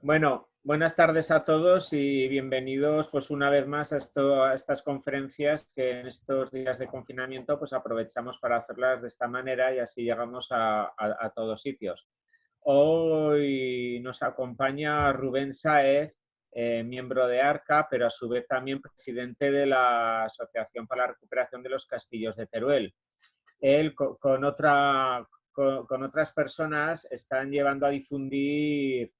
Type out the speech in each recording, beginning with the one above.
Bueno, buenas tardes a todos y bienvenidos pues una vez más a estas conferencias que en estos días de confinamiento pues aprovechamos para hacerlas de esta manera y así llegamos a todos sitios. Hoy nos acompaña Rubén Sáez, miembro de ARCA, pero a su vez también presidente de la Asociación para la Recuperación de los Castillos de Teruel. Él con otras personas están llevando a difundir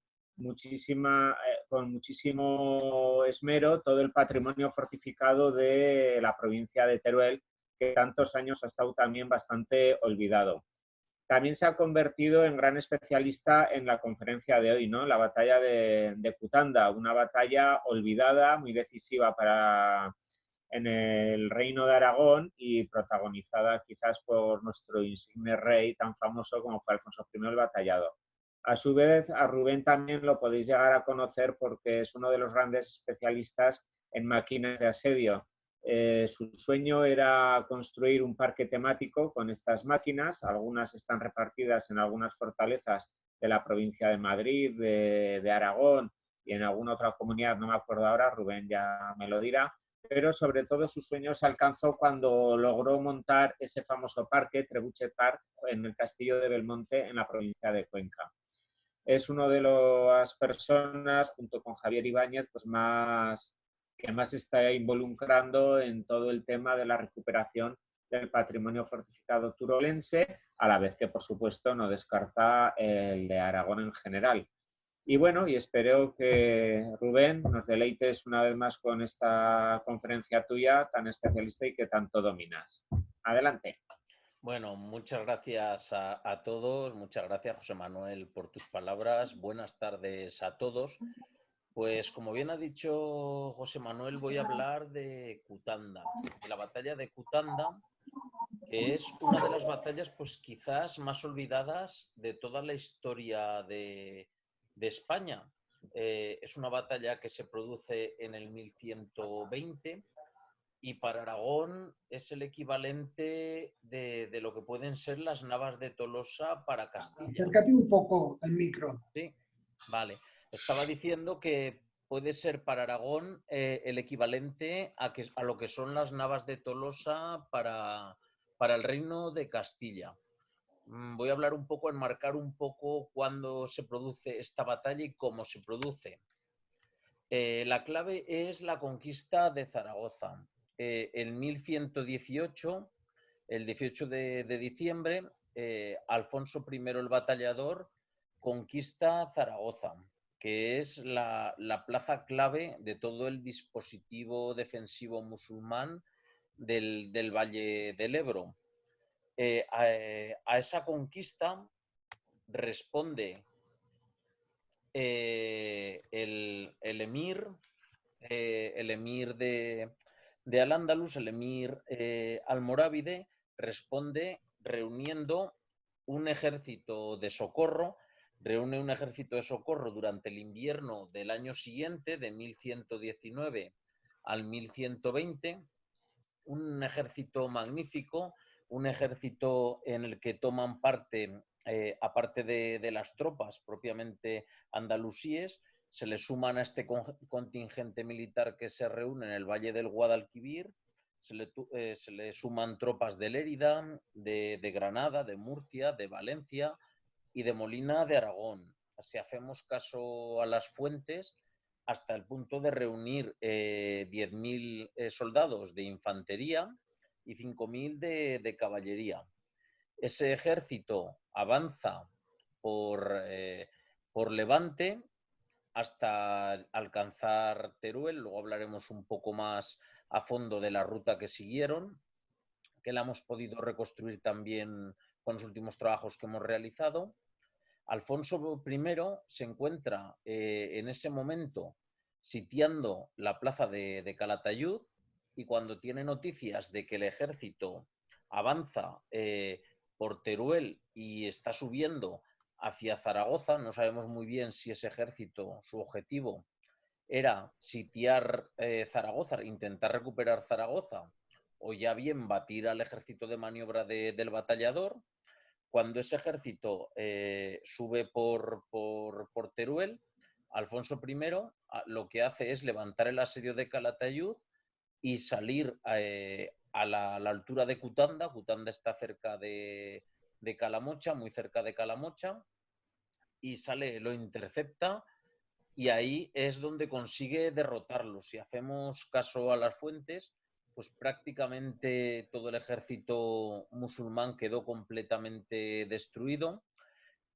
con muchísimo esmero todo el patrimonio fortificado de la provincia de Teruel, que tantos años ha estado también bastante olvidado. También se ha convertido en gran especialista en la conferencia de hoy, ¿no? La batalla de Cutanda, una batalla olvidada, muy decisiva en el Reino de Aragón y protagonizada quizás por nuestro insigne rey tan famoso como fue Alfonso I el Batallador. A su vez, a Rubén también lo podéis llegar a conocer porque es uno de los grandes especialistas en máquinas de asedio. Su sueño era construir un parque temático con estas máquinas. Algunas están repartidas en algunas fortalezas de la provincia de Madrid, de Aragón y en alguna otra comunidad, no me acuerdo ahora, Rubén ya me lo dirá, pero sobre todo su sueño se alcanzó cuando logró montar ese famoso parque, Trebuchet Park, en el castillo de Belmonte, en la provincia de Cuenca. Es una de las personas, junto con Javier Ibáñez, pues que más está involucrando en todo el tema de la recuperación del patrimonio fortificado turolense, a la vez que, por supuesto, no descarta el de Aragón en general. Y bueno, y espero que Rubén nos deleites una vez más con esta conferencia tuya tan especialista y que tanto dominas. Adelante. Bueno, muchas gracias a todos, muchas gracias José Manuel por tus palabras, buenas tardes a todos. Pues como bien ha dicho José Manuel, voy a hablar de Cutanda, de la batalla de Cutanda, que es una de las batallas pues quizás más olvidadas de toda la historia de España. Es una batalla que se produce en el 1120 y para Aragón es el equivalente de lo que pueden ser las Navas de Tolosa para Castilla. Acércate un poco al micro. Sí, vale. Estaba diciendo que puede ser para Aragón el equivalente a lo que son las Navas de Tolosa para el Reino de Castilla. Voy a hablar un poco, enmarcar un poco cuándo se produce esta batalla y cómo se produce. La clave es la conquista de Zaragoza. En 1118, el 18 de diciembre, Alfonso I el Batallador conquista Zaragoza, que es la plaza clave de todo el dispositivo defensivo musulmán del Valle del Ebro. A esa conquista responde el emir de Al-Ándalus, el emir almorávide, responde reuniendo un ejército de socorro, reúne un ejército de socorro durante el invierno del año siguiente, de 1119 al 1120, un ejército magnífico, un ejército en el que toman parte, aparte de las tropas propiamente andalusíes, se le suman a este contingente militar que se reúne en el Valle del Guadalquivir, se le suman tropas de Lérida, de Granada, de Murcia, de Valencia y de Molina de Aragón. Si hacemos caso a las fuentes, hasta el punto de reunir 10.000 soldados de infantería y 5.000 de caballería. Ese ejército avanza por Levante hasta alcanzar Teruel. Luego hablaremos un poco más a fondo de la ruta que siguieron, que la hemos podido reconstruir también con los últimos trabajos que hemos realizado. Alfonso I se encuentra en ese momento sitiando la plaza de Calatayud, y cuando tiene noticias de que el ejército avanza por Teruel y está subiendo hacia Zaragoza, no sabemos muy bien si ese ejército, su objetivo era sitiar Zaragoza, intentar recuperar Zaragoza, o ya bien batir al ejército de maniobra del Batallador. Cuando ese ejército sube por Teruel, Alfonso I lo que hace es levantar el asedio de Calatayud y salir a la altura de Cutanda. Cutanda está cerca de Calamocha, muy cerca de Calamocha, y sale, lo intercepta, y ahí es donde consigue derrotarlo. Si hacemos caso a las fuentes, pues prácticamente todo el ejército musulmán quedó completamente destruido.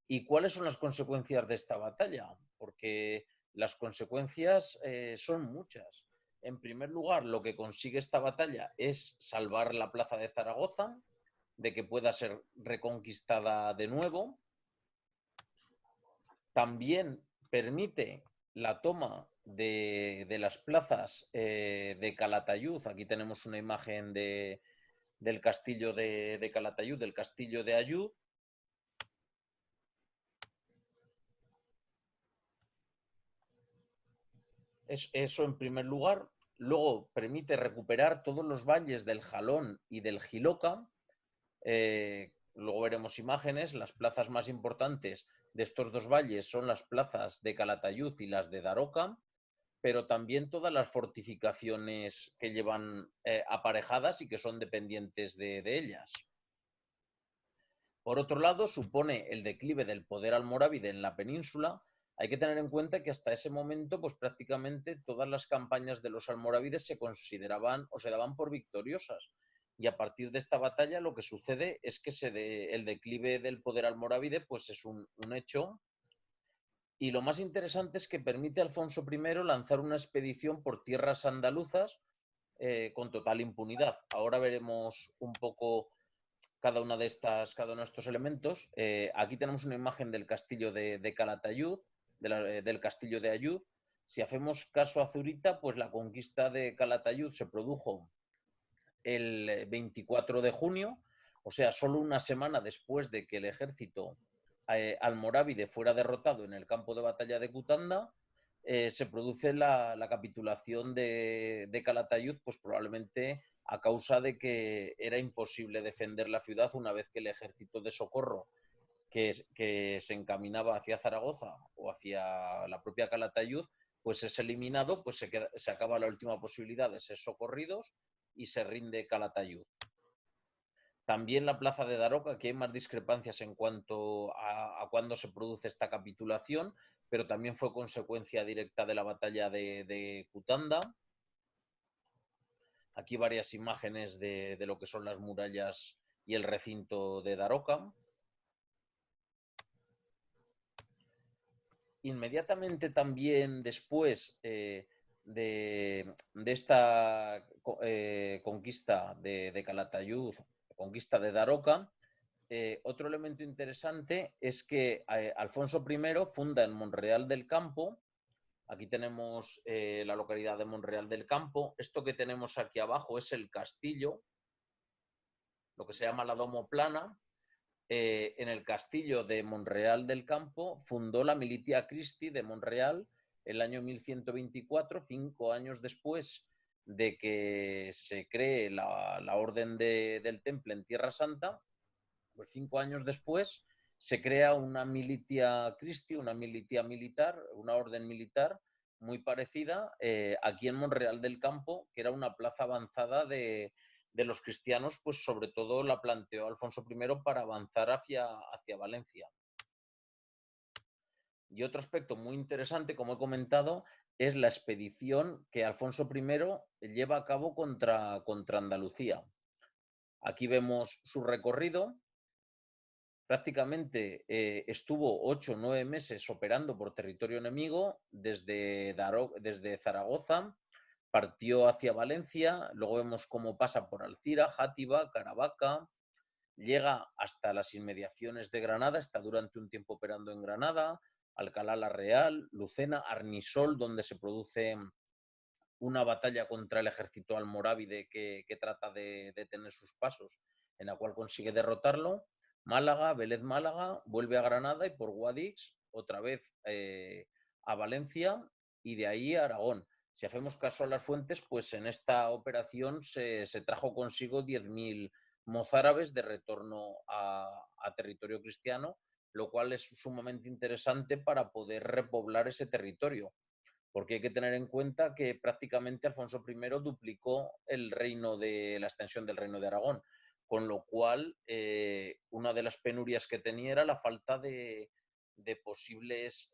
¿Y cuáles son las consecuencias de esta batalla? Porque las consecuencias son muchas. En primer lugar, lo que consigue esta batalla es salvar la plaza de Zaragoza, de que pueda ser reconquistada de nuevo. También permite la toma de las plazas de Calatayud. Aquí tenemos una imagen del castillo de Calatayud, del castillo de Ayud. Eso en primer lugar. Luego permite recuperar todos los valles del Jalón y del Jiloca. Luego veremos imágenes. Las plazas más importantes de estos dos valles son las plazas de Calatayud y las de Daroca, pero también todas las fortificaciones que llevan aparejadas y que son dependientes de ellas. Por otro lado, supone el declive del poder almorávide en la península. Hay que tener en cuenta que hasta ese momento, pues prácticamente todas las campañas de los almorávides se consideraban o se daban por victoriosas. Y a partir de esta batalla lo que sucede es que el declive del poder almorávide pues es un hecho. Y lo más interesante es que permite a Alfonso I lanzar una expedición por tierras andaluzas con total impunidad. Ahora veremos un poco cada uno de estos elementos. Aquí tenemos una imagen del castillo de Calatayud, del castillo de Ayud. Si hacemos caso a Zurita, pues la conquista de Calatayud se produjo el 24 de junio, o sea, solo una semana después de que el ejército almorávide fuera derrotado en el campo de batalla de Cutanda. Se produce la capitulación de Calatayud, pues probablemente a causa de que era imposible defender la ciudad una vez que el ejército de socorro que se encaminaba hacia Zaragoza o hacia la propia Calatayud, pues es eliminado, pues se acaba la última posibilidad de ser socorridos y se rinde Calatayud. También la plaza de Daroca, aquí hay más discrepancias en cuanto a cuándo se produce esta capitulación, pero también fue consecuencia directa de la batalla de Cutanda. Aquí varias imágenes de lo que son las murallas y el recinto de Daroca. Inmediatamente también después de esta conquista de Calatayud, conquista de Daroca, otro elemento interesante es que Alfonso I funda en Monreal del Campo. Aquí tenemos la localidad de Monreal del Campo. Esto que tenemos aquí abajo es el castillo, lo que se llama la Domo Plana. En el castillo de Monreal del Campo fundó la Militia Christi de Monreal el año 1124, 5 años después de que se cree la Orden del Temple en Tierra Santa. Pues 5 años después se crea una Militia Christi, una militia militar, una orden militar muy parecida aquí en Monreal del Campo, que era una plaza avanzada de los cristianos, pues sobre todo la planteó Alfonso I para avanzar hacia Valencia. Y otro aspecto muy interesante, como he comentado, es la expedición que Alfonso I lleva a cabo contra Andalucía. Aquí vemos su recorrido. Prácticamente estuvo 8 o 9 meses operando por territorio enemigo desde Zaragoza, partió hacia Valencia, luego vemos cómo pasa por Alcira, Játiva, Caravaca, llega hasta las inmediaciones de Granada, está durante un tiempo operando en Granada, Alcalá la Real, Lucena, Arnisol, donde se produce una batalla contra el ejército almorávide que trata de detener sus pasos, en la cual consigue derrotarlo. Málaga, Vélez Málaga, vuelve a Granada y por Guadix otra vez a Valencia y de ahí a Aragón. Si hacemos caso a las fuentes, pues en esta operación se trajo consigo 10.000 mozárabes de retorno a territorio cristiano lo cual es sumamente interesante para poder repoblar ese territorio, porque hay que tener en cuenta que prácticamente Alfonso I duplicó la extensión del reino de Aragón, con lo cual una de las penurias que tenía era la falta de posibles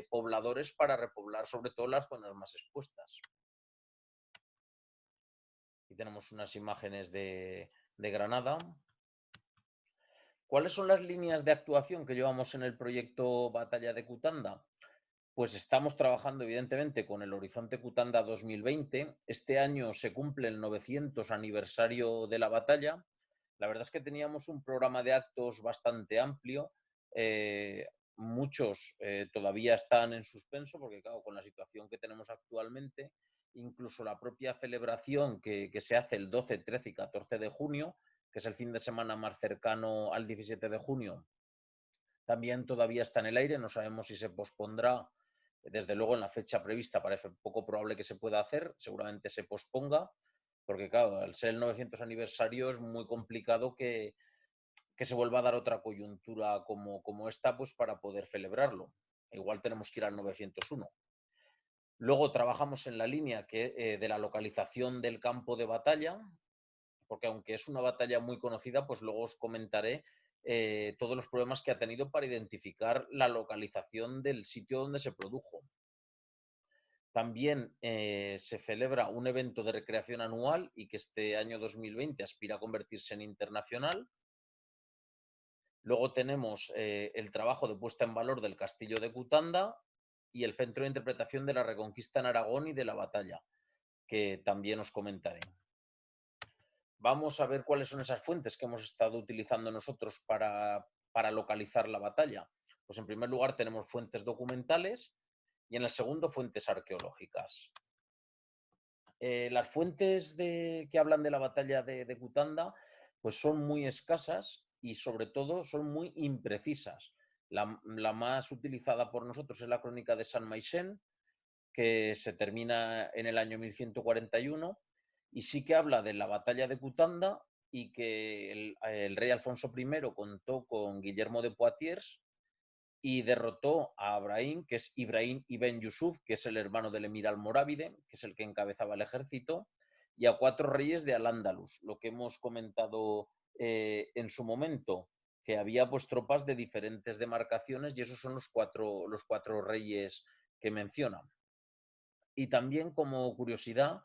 pobladores para repoblar sobre todo las zonas más expuestas. Aquí tenemos unas imágenes de Granada. ¿Cuáles son las líneas de actuación que llevamos en el proyecto Batalla de Cutanda? Pues estamos trabajando evidentemente con el Horizonte Cutanda 2020. Este año se cumple el 900 aniversario de la batalla. La verdad es que teníamos un programa de actos bastante amplio. Muchos todavía están en suspenso porque, claro, con la situación que tenemos actualmente, incluso la propia celebración que se hace el 12, 13 y 14 de junio, que es el fin de semana más cercano al 17 de junio, también todavía está en el aire. No sabemos si se pospondrá. Desde luego, en la fecha prevista parece poco probable que se pueda hacer. Seguramente se posponga, porque, claro, al ser el 900 aniversario es muy complicado que se vuelva a dar otra coyuntura como esta, pues para poder celebrarlo. Igual tenemos que ir al 901. Luego trabajamos en la línea de la localización del campo de batalla, porque aunque es una batalla muy conocida, pues luego os comentaré todos los problemas que ha tenido para identificar la localización del sitio donde se produjo. También se celebra un evento de recreación anual y que este año 2020 aspira a convertirse en internacional. Luego tenemos el trabajo de puesta en valor del Castillo de Cutanda y el Centro de Interpretación de la Reconquista en Aragón y de la batalla, que también os comentaré. Vamos a ver cuáles son esas fuentes que hemos estado utilizando nosotros para localizar la batalla. Pues en primer lugar tenemos fuentes documentales y en el segundo fuentes arqueológicas. Las fuentes que hablan de la batalla de Cutanda pues son muy escasas y sobre todo son muy imprecisas. La más utilizada por nosotros es la crónica de San Maixén, que se termina en el año 1141 y sí que habla de la batalla de Cutanda y que el rey Alfonso I contó con Guillermo de Poitiers y derrotó a Ibrahim, que es Ibrahim ibn Yusuf, que es el hermano del emir almorávide, que es el que encabezaba el ejército, y a 4 reyes de Al-Ándalus, lo que hemos comentado en su momento, que había pues tropas de diferentes demarcaciones y esos son los cuatro reyes que mencionan. Y también, como curiosidad,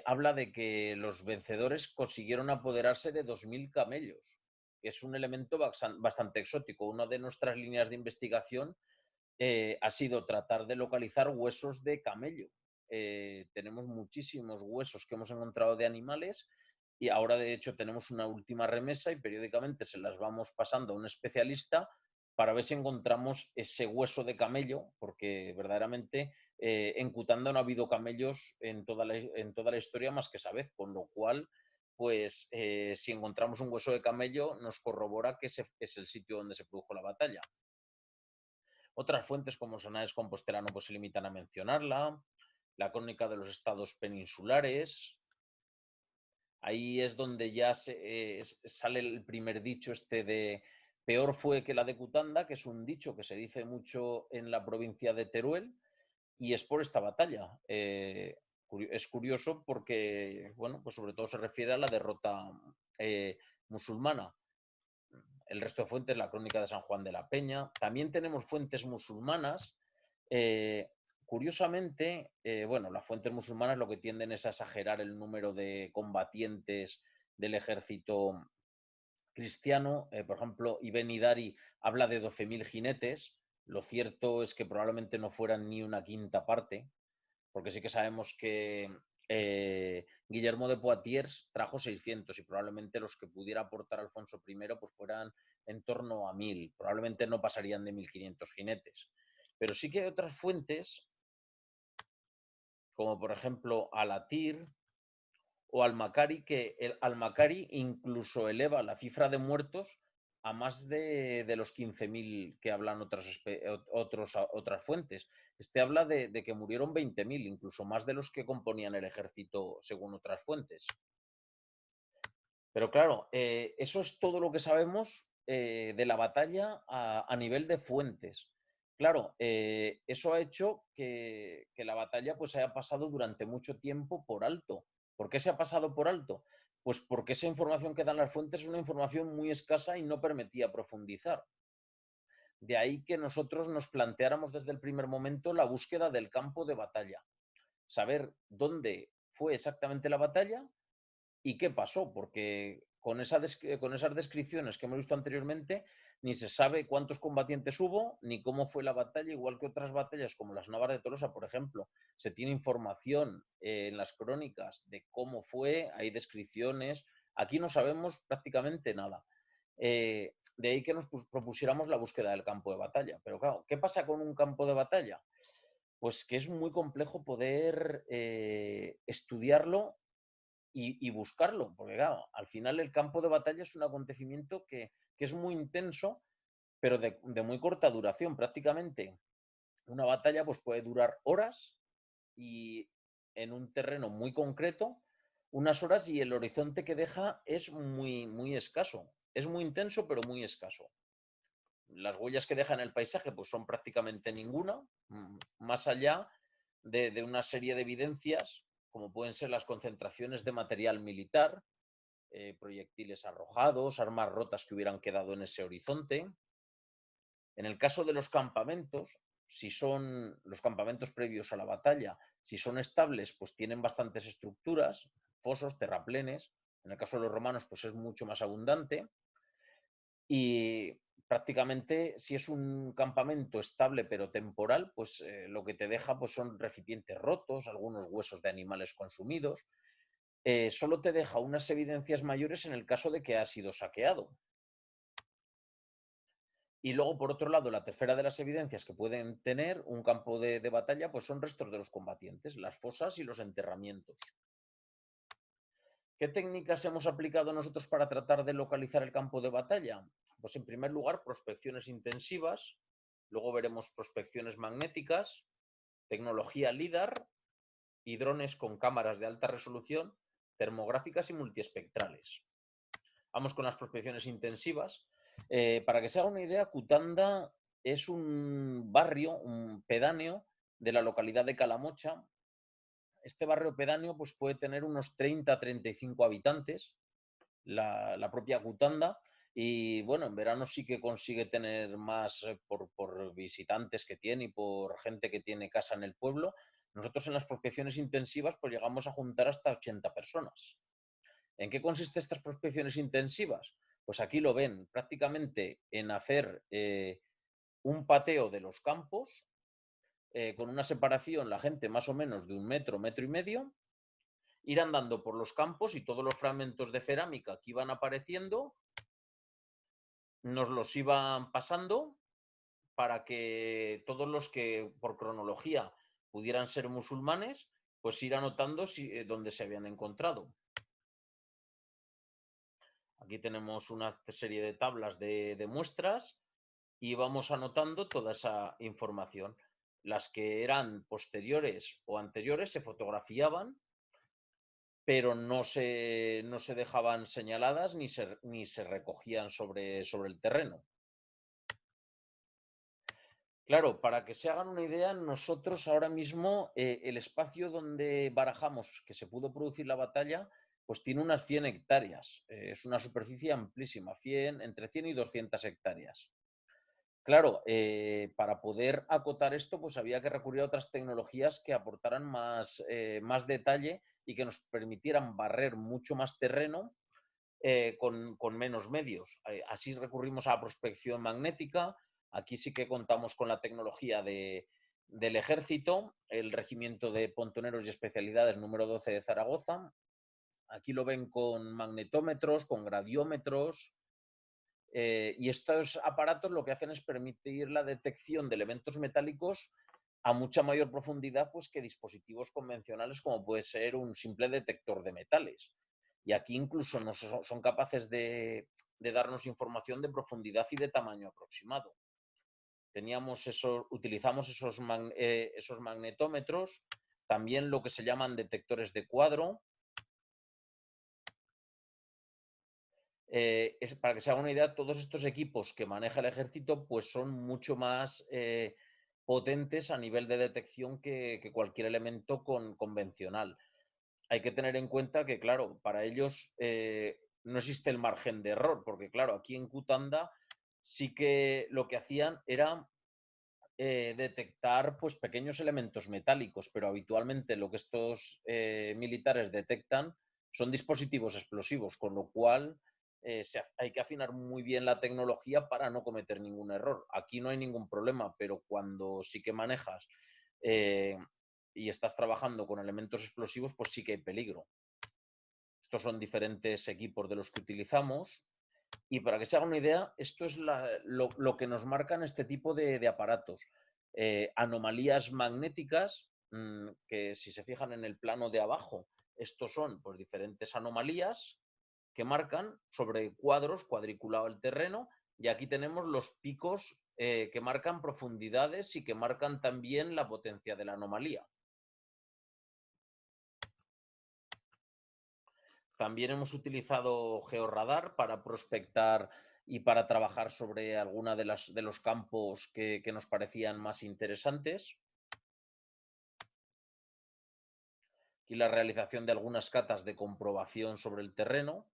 habla de que los vencedores consiguieron apoderarse de 2000 camellos, que es un elemento bastante exótico. Una de nuestras líneas de investigación ha sido tratar de localizar huesos de camello. Tenemos muchísimos huesos que hemos encontrado de animales y ahora, de hecho, tenemos una última remesa y periódicamente se las vamos pasando a un especialista para ver si encontramos ese hueso de camello, porque verdaderamente en Cutanda no ha habido camellos en toda la historia más que esa vez, con lo cual, pues si encontramos un hueso de camello nos corrobora que ese es el sitio donde se produjo la batalla. Otras fuentes como Sonaes Compostelano pues se limitan a mencionarla, la crónica de los estados peninsulares. Ahí es donde ya sale el primer dicho de peor fue que la de Cutanda, que es un dicho que se dice mucho en la provincia de Teruel, y es por esta batalla. Es curioso porque, bueno, pues sobre todo se refiere a la derrota musulmana. El resto de fuentes, la crónica de San Juan de la Peña. También tenemos fuentes musulmanas. Curiosamente, bueno, las fuentes musulmanas lo que tienden es a exagerar el número de combatientes del ejército cristiano. Por ejemplo, Ibn Hidari habla de 12.000 jinetes. Lo cierto es que probablemente no fueran ni una quinta parte, porque sí que sabemos que Guillermo de Poitiers trajo 600 y probablemente los que pudiera aportar Alfonso I pues fueran en torno a 1000, probablemente no pasarían de 1500 jinetes. Pero sí que hay otras fuentes, como por ejemplo Al-Atir o Al-Makari, que el Al-Makari incluso eleva la cifra de muertos a más de los 15.000 que hablan otras fuentes. Habla de que murieron 20.000, incluso más de los que componían el ejército según otras fuentes. Pero claro, eso es todo lo que sabemos de la batalla a nivel de fuentes. Claro, eso ha hecho que la batalla pues haya pasado durante mucho tiempo por alto. ¿Por qué se ha pasado por alto? Pues porque esa información que dan las fuentes es una información muy escasa y no permitía profundizar. De ahí que nosotros nos planteáramos desde el primer momento la búsqueda del campo de batalla. Saber dónde fue exactamente la batalla y qué pasó, porque con esas descripciones que hemos visto anteriormente, ni se sabe cuántos combatientes hubo, ni cómo fue la batalla, igual que otras batallas como las Navas de Tolosa, por ejemplo. Se tiene información en las crónicas de cómo fue, hay descripciones. Aquí no sabemos prácticamente nada. De ahí que nos propusiéramos la búsqueda del campo de batalla. Pero claro, ¿qué pasa con un campo de batalla? Pues que es muy complejo poder estudiarlo y buscarlo, porque claro, al final el campo de batalla es un acontecimiento que es muy intenso, pero de muy corta duración. Prácticamente una batalla pues, puede durar horas y en un terreno muy concreto, unas horas, y el horizonte que deja es muy, muy escaso. Es muy intenso, pero muy escaso. Las huellas que deja en el paisaje pues, son prácticamente ninguna, más allá de una serie de evidencias, como pueden ser las concentraciones de material militar, proyectiles arrojados, armas rotas que hubieran quedado en ese horizonte. En el caso de los campamentos, si son los campamentos previos a la batalla, si son estables, pues tienen bastantes estructuras, fosos, terraplenes. En el caso de los romanos, pues es mucho más abundante. Y prácticamente, si es un campamento estable pero temporal, pues lo que te deja pues, son recipientes rotos, algunos huesos de animales consumidos. Solo te deja unas evidencias mayores en el caso de que ha sido saqueado. Y luego, por otro lado, la tercera de las evidencias que pueden tener un campo de batalla pues son restos de los combatientes, las fosas y los enterramientos. ¿Qué técnicas hemos aplicado nosotros para tratar de localizar el campo de batalla? Pues en primer lugar, prospecciones intensivas, luego veremos prospecciones magnéticas, tecnología LIDAR y drones con cámaras de alta resolución, termográficas y multiespectrales. Vamos con las prospecciones intensivas. Para que se haga una idea, Cutanda es un barrio, un pedáneo de la localidad de Calamocha. Este barrio pedáneo pues, puede tener unos 30-35 habitantes, la propia Cutanda, y bueno, en verano sí que consigue tener más por visitantes que tiene y por gente que tiene casa en el pueblo. Nosotros en las prospecciones intensivas pues llegamos a juntar hasta 80 personas. ¿En qué consisten estas prospecciones intensivas? Pues aquí lo ven, prácticamente en hacer un pateo de los campos, con una separación, la gente más o menos de 1 metro, metro y medio, ir andando por los campos y todos los fragmentos de cerámica que iban apareciendo, nos los iban pasando para que todos los que por cronología pudieran ser musulmanes, pues ir anotando dónde se habían encontrado. Aquí tenemos una serie de tablas de muestras y vamos anotando toda esa información. Las que eran posteriores o anteriores se fotografiaban, pero no se dejaban señaladas ni se recogían sobre el terreno. Claro, para que se hagan una idea, nosotros ahora mismo el espacio donde barajamos que se pudo producir la batalla, pues tiene unas 100 hectáreas. Es una superficie amplísima, entre 100 y 200 hectáreas. Claro, para poder acotar esto, pues había que recurrir a otras tecnologías que aportaran más detalle y que nos permitieran barrer mucho más terreno con menos medios. Así recurrimos a la prospección magnética. Aquí sí que contamos con la tecnología del ejército, el regimiento de pontoneros y especialidades número 12 de Zaragoza. Aquí lo ven con magnetómetros, con gradiómetros, y estos aparatos lo que hacen es permitir la detección de elementos metálicos a mucha mayor profundidad pues, que dispositivos convencionales como puede ser un simple detector de metales. Y aquí incluso son capaces de darnos información de profundidad y de tamaño aproximado. Utilizamos esos magnetómetros, también lo que se llaman detectores de cuadro. Para que se haga una idea, todos estos equipos que maneja el ejército pues son mucho más potentes a nivel de detección que cualquier elemento convencional. Hay que tener en cuenta que, claro, para ellos no existe el margen de error, porque, claro, aquí en Cutanda sí que lo que hacían era detectar pues, pequeños elementos metálicos, pero habitualmente lo que estos militares detectan son dispositivos explosivos, con lo cual hay que afinar muy bien la tecnología para no cometer ningún error. Aquí no hay ningún problema, pero cuando sí que manejas y estás trabajando con elementos explosivos, pues sí que hay peligro. Estos son diferentes equipos de los que utilizamos. Y para que se haga una idea, esto es lo que nos marcan este tipo de aparatos. Anomalías magnéticas, que si se fijan en el plano de abajo, estos son pues, diferentes anomalías que marcan sobre cuadros, cuadriculado el terreno, y aquí tenemos los picos que marcan profundidades y que marcan también la potencia de la anomalía. También hemos utilizado georradar para prospectar y para trabajar sobre alguna de los campos que nos parecían más interesantes. Aquí la realización de algunas catas de comprobación sobre el terreno.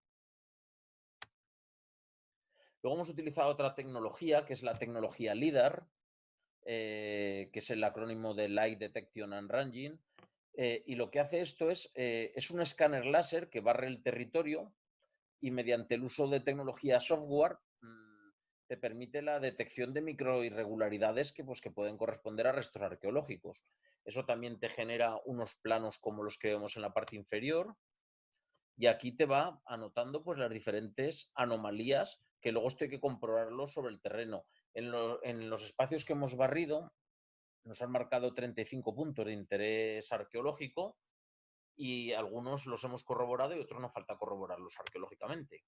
Luego hemos utilizado otra tecnología, que es la tecnología LIDAR, que es el acrónimo de Light Detection and Ranging. Y lo que hace esto es un escáner láser que barre el territorio y mediante el uso de tecnología software te permite la detección de microirregularidades pues, que pueden corresponder a restos arqueológicos. Eso también te genera unos planos como los que vemos en la parte inferior y aquí te va anotando pues, las diferentes anomalías que luego esto hay que comprobarlo sobre el terreno. En los espacios que hemos barrido nos han marcado 35 puntos de interés arqueológico y algunos los hemos corroborado y otros nos falta corroborarlos arqueológicamente.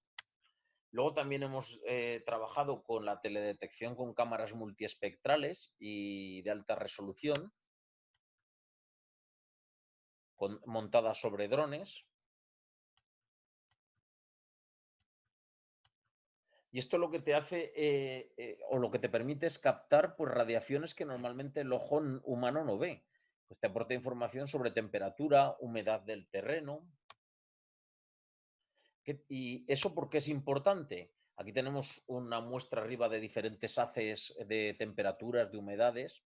Luego también hemos trabajado con la teledetección con cámaras multiespectrales y de alta resolución, montadas sobre drones. Y esto lo que te hace, o lo que te permite es captar pues, radiaciones que normalmente el ojo humano no ve. Pues te aporta información sobre temperatura, humedad del terreno. ¿Y eso por qué es importante? Aquí tenemos una muestra arriba de diferentes haces de temperaturas, de humedades.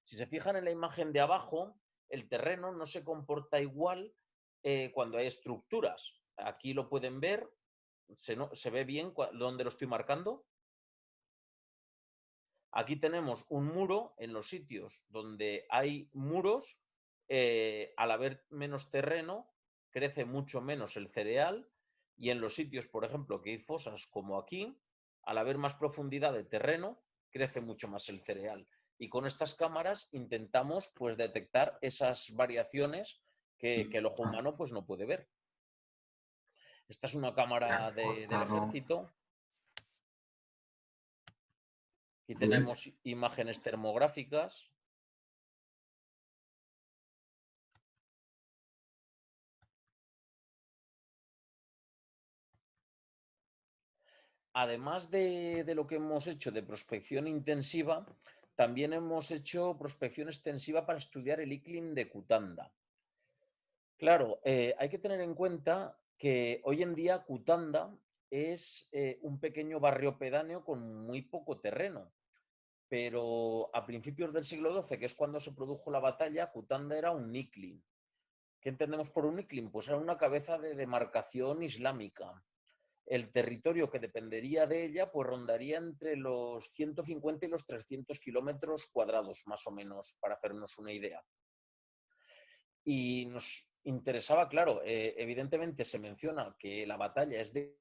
Si se fijan en la imagen de abajo, el terreno no se comporta igual cuando hay estructuras. Aquí lo pueden ver, se ve bien dónde lo estoy marcando. Aquí tenemos un muro en los sitios donde hay muros, al haber menos terreno, crece mucho menos el cereal y en los sitios, por ejemplo, que hay fosas como aquí, al haber más profundidad de terreno, crece mucho más el cereal. Y con estas cámaras intentamos pues, detectar esas variaciones que el ojo humano pues, no puede ver. Esta es una cámara del ejército. Aquí tenemos imágenes termográficas. Además de lo que hemos hecho de prospección intensiva, también hemos hecho prospección extensiva para estudiar el ICLIN de Cutanda. Claro, hay que tener en cuenta que hoy en día Cutanda es un pequeño barrio pedáneo con muy poco terreno. Pero a principios del siglo XII, que es cuando se produjo la batalla, Cutanda era un ICLIN. ¿Qué entendemos por un ICLIN? Pues era una cabeza de demarcación islámica. El territorio que dependería de ella pues rondaría entre los 150 y los 300 kilómetros cuadrados, más o menos, para hacernos una idea. Y nos interesaba, claro, evidentemente se menciona que la batalla es de